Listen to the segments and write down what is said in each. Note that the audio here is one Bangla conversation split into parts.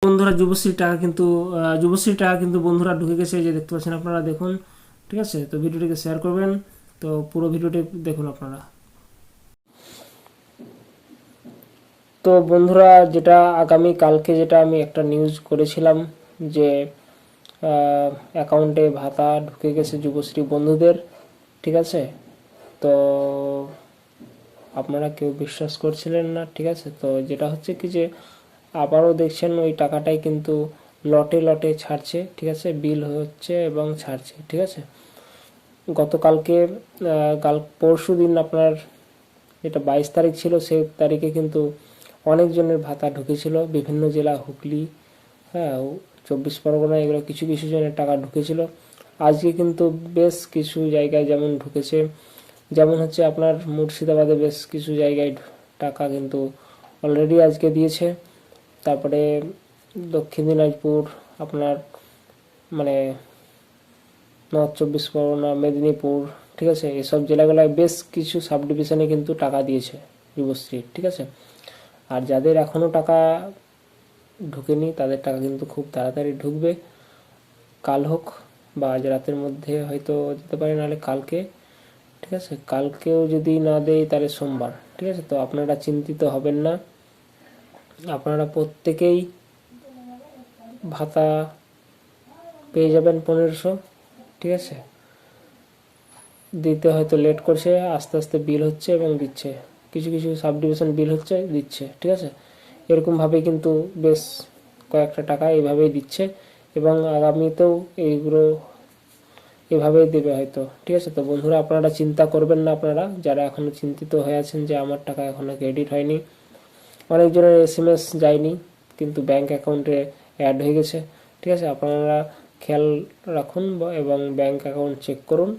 বন্ধুরা যুবশ্রীর টাকা কিন্তু বন্ধুরা ঢুকে গেছে, যে দেখতে পাচ্ছেন আপনারা, দেখুন। ঠিক আছে, তো ভিডিওটিকে শেয়ার করবেন, তো পুরো ভিডিওটি দেখুন আপনারা। তো বন্ধুরা, যেটা আগামী কালকে যেটা আমি একটা নিউজ করেছিলাম যে অ্যাকাউন্টে ভাতা ঢুকে গেছে যুবশ্রী বন্ধুদের। ঠিক আছে, তো আপনারা কেউ বিশ্বাস করছিলেন না। ঠিক আছে, তো যেটা হচ্ছে কি যে আবারও দেখছেন ওই টাকাটাই কিন্তু লটে লটে ছাড়ছে। ঠিক আছে, বিল হচ্ছে এবং ছাড়ছে। ঠিক আছে, গতকালকে পরশু দিন আপনার যেটা 22 তারিখ ছিল, সেই তারিখে কিন্তু অনেকজনের ভাতা ঢুকেছিল বিভিন্ন জেলা, হুগলি, হ্যাঁ, 24 পরগনা, এগুলো কিছু কিছু জনের টাকা ঢুকেছিল। আজকে কিন্তু বেশ কিছু জায়গায় যেমন ঢুকেছে, যেমন হচ্ছে আপনার মুর্শিদাবাদে বেশ কিছু জায়গায় টাকা কিন্তু অলরেডি আজকে দিয়েছে। তারপরে দক্ষিণ দিনাজপুর, আপনার মানে নর্থ 24 পরগনা, মেদিনীপুর, ঠিক আছে, এসব জেলাগুলোয় বেশ কিছু সাব ডিভিশনে কিন্তু টাকা দিয়েছে যুবশ্রীর। ঠিক আছে, আর যাদের এখনও টাকা ঢুকেনি তাদের টাকা কিন্তু খুব তাড়াতাড়ি ঢুকবে। কাল হোক বা আজ রাতের মধ্যে হয়তো যেতে পারে, নাহলে কালকে। ঠিক আছে, কালকেও যদি না দেয় তাহলে সোমবার। ঠিক আছে, তো আপনারা চিন্তিত হবেন না, আপনারা প্রত্যেকেই ভাতা পেয়ে যাবেন 1500। ঠিক আছে, দিতে হয়তো লেট করছে, আস্তে আস্তে বিল হচ্ছে এবং দিচ্ছে, কিছু কিছু সাব ডিভিশন বিল হচ্ছে, দিচ্ছে। ঠিক আছে, এরকমভাবে কিন্তু বেশ কয়েকটা টাকা এইভাবেই দিচ্ছে এবং আগামীতেও এইগুলো এভাবেই দেবে হয়তো। ঠিক আছে, তো বন্ধুরা আপনারা চিন্তা করবেন না, আপনারা যারা এখনও চিন্তিত হয়ে আছেন যে আমার টাকা এখনও ক্রেডিট হয়নি, অনেকজনের SMS যায়নি কিন্তু ব্যাংক অ্যাকাউন্টে অ্যাড হয়ে গেছে। ঠিক আছে, আপনারা খেয়াল রাখুন এবং ব্যাংক অ্যাকাউন্ট চেক করুন,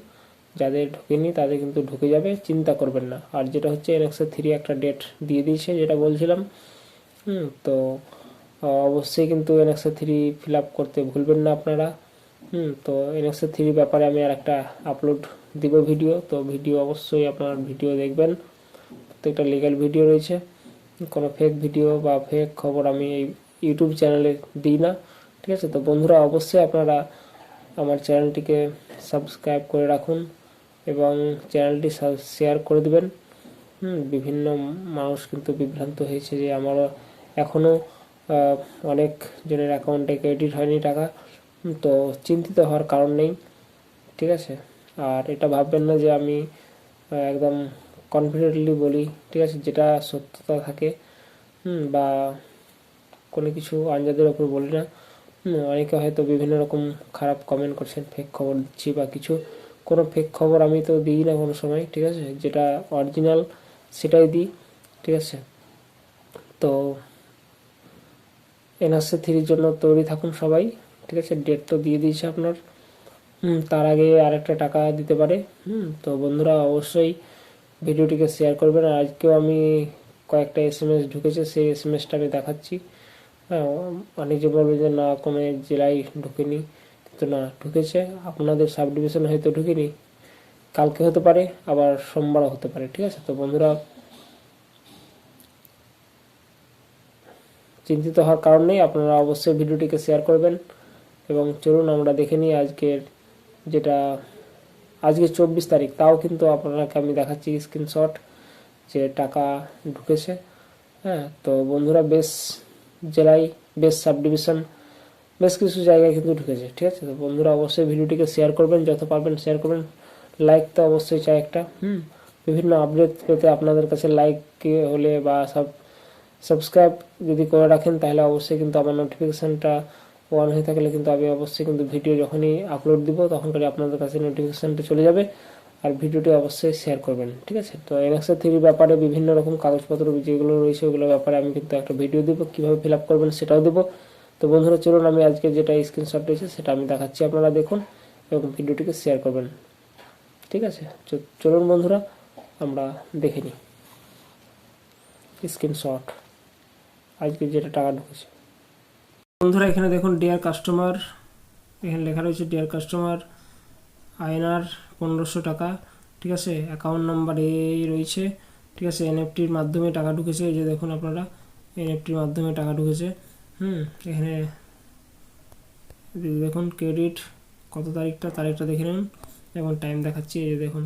যাদের ঢুকেনি তাদের কিন্তু ঢুকে যাবে, চিন্তা করবেন না। আর যেটা হচ্ছে NX3 একটা ডেট দিয়ে দিয়েছে, যেটা বলছিলাম, তো অবশ্যই কিন্তু NX3 ফিল আপ করতে ভুলবেন না আপনারা। তো NX3 ব্যাপারে আমি আর একটা আপলোড দিব ভিডিও, তো ভিডিও অবশ্যই আপনার ভিডিও দেখবেন, প্রত্যেকটা লিগ্যাল ভিডিও রয়েছে, কোনো ফেক ভিডিও বা ফেক খবর আমি এই ইউটিউব চ্যানেলে দিই না। ঠিক আছে, তো বন্ধুরা অবশ্যই আপনারা আমার চ্যানেলটিকে সাবস্ক্রাইব করে রাখুন এবং চ্যানেলটি শেয়ার করে দিবেন। বিভিন্ন মানুষ কিন্তু বিভ্রান্ত হয়েছে যে আমারও এখনও অনেক জনের অ্যাকাউন্টে ক্রেডিট হয়নি টাকা, তো চিন্তিত হওয়ার কারণ নেই। ঠিক আছে, আর এটা ভাববেন না যে আমি একদম কনফিডেন্টলি বলি। ঠিক আছে, যেটা সত্যতা থাকে, বা কোনো কিছু আন্দাজের ওপর বলি না। অনেকে হয়তো বিভিন্ন রকম খারাপ কমেন্ট করছেন, ফেক খবর দিচ্ছি বা কিছু, কোনো ফেক খবর আমি তো দিই না কোনো সময়। ঠিক আছে, যেটা অরিজিনাল সেটাই দিই। ঠিক আছে, তো NRC-3 জন্য তৈরি থাকুন সবাই। ঠিক আছে, ডেট তো দিয়ে দিয়েছে আপনার, তার আগে আরেকটা টাকা দিতে পারে। তো বন্ধুরা অবশ্যই ভিডিওটিকে শেয়ার করবেন। আর আজকেও আমি কয়েকটা SMS ঢুকেছে, সেই SMSটা আমি দেখাচ্ছি। হ্যাঁ, অনেকে বলবে যে না কোনো জেলায় ঢুকেনি, কিন্তু না, ঢুকেছে। আপনাদের সাব ডিভিশন হয়তো ঢুকেনি, কালকে হতে পারে, আবার সোমবারও হতে পারে। ঠিক আছে, তো বন্ধুরা চিন্তিত হওয়ার কারণ নেই, আপনারা অবশ্যই ভিডিওটিকে শেয়ার করবেন। এবং চলুন আমরা দেখে নিই আজকের, যেটা আজকে 24 তারিখ, তাও কিন্তু আপনাকে আমি দেখাচ্ছি স্ক্রিনশট, যে টাকা ঢুকেছে। হ্যাঁ, তো বন্ধুরা বেশ জেলায়, বেশ সাব ডিভিশন, বেশ কিছু জায়গায় কিন্তু ঢুকেছে। ঠিক আছে, তো বন্ধুরা অবশ্যই ভিডিওটিকে শেয়ার করবেন, যত পারবেন শেয়ার করবেন। লাইক তো অবশ্যই চাই একটা, বিভিন্ন আপডেট পেতে আপনাদের কাছে লাইক হলে বা সাবস্ক্রাইব যদি করে রাখেন, তাহলে অবশ্যই কিন্তু আমার নোটিফিকেশানটা অন হয়ে থাকলে কিন্তু আমি অবশ্যই কিন্তু ভিডিও যখনই আপলোড দিব তখন করে আপনাদের কাছে নোটিফিকেশানটা চলে যাবে। আর ভিডিওটি অবশ্যই শেয়ার করবেন। ঠিক আছে, তো NX3 ব্যাপারে বিভিন্ন রকম কাগজপত্র যেগুলো রয়েছে ওগুলোর ব্যাপারে আমি কিন্তু একটা ভিডিও দেবো, কীভাবে ফিল আপ করবেন সেটাও দেবো। তো বন্ধুরা চলুন আমি আজকে যেটা স্ক্রিনশট রয়েছে সেটা আমি দেখাচ্ছি, আপনারা দেখুন এবং ভিডিওটিকে শেয়ার করবেন। ঠিক আছে, চলুন বন্ধুরা আমরা দেখে নিই স্ক্রিনশট আজকে যেটা টাকা ঢুকেছে। বন্ধুরা এখানে দেখুন, ডিয়ার কাস্টমার, এখানে লেখা রয়েছে ডিয়ার কাস্টমার INR 1500 টাকা। ঠিক আছে, অ্যাকাউন্ট নাম্বার এই রয়েছে। ঠিক আছে, NFTর মাধ্যমে টাকা ঢুকেছে, এই যে দেখুন আপনারা, NFTর মাধ্যমে টাকা ঢুকেছে। এখানে দেখুন ক্রেডিট কত তারিখটা দেখে নিন এবং টাইম দেখাচ্ছি। এই যে দেখুন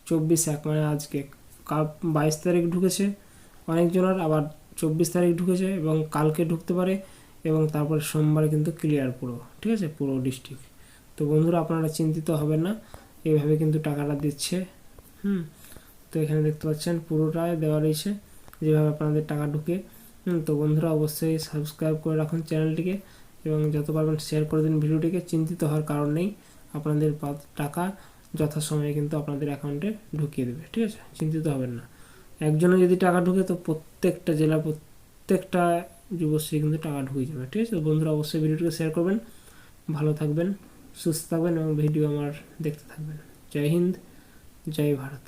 24/1 মানে আজকে 22 তারিখ ঢুকেছে অনেকজনের, আবার 24 তারিখ ঢুকেছে এবং কালকে ঢুকতে পারে, এবং তারপরে সোমবারে কিন্তু ক্লিয়ার পুরো, ঠিক আছে, পুরো ডিস্ট্রিক্ট। তো বন্ধুরা আপনারা চিন্তিত হবেন না, এইভাবে কিন্তু টাকাটা দিচ্ছে। তো এখানে দেখতে পাচ্ছেন পুরোটাই দেওয়া রয়েছে যেভাবে আপনাদের টাকা ঢুকে। তো বন্ধুরা অবশ্যই সাবস্ক্রাইব করে রাখুন চ্যানেলটিকে এবং যত পারবেন শেয়ার করে দিন ভিডিওটিকে। চিন্তিত হওয়ার কারণ নেই, আপনাদের টাকা যথাসময়ে কিন্তু আপনাদের অ্যাকাউন্টে ঢুকিয়ে দেবে, ঠিক আছে, চিন্তিত হবেন না। একজনে যদি টাকা ঢুকে তো প্রত্যেকটা জেলা প্রত্যেকটা যুবশ্রী কিন্তু টাকা ঢুকে যাবে, ঠিক আছে। বন্ধুরা অবশ্যই ভিডিওটিকে শেয়ার করবেন, ভালো থাকবেন, সুস্থ থাকবেন এবং ভিডিও আমার দেখতে থাকবেন। জয় হিন্দ, জয় ভারত।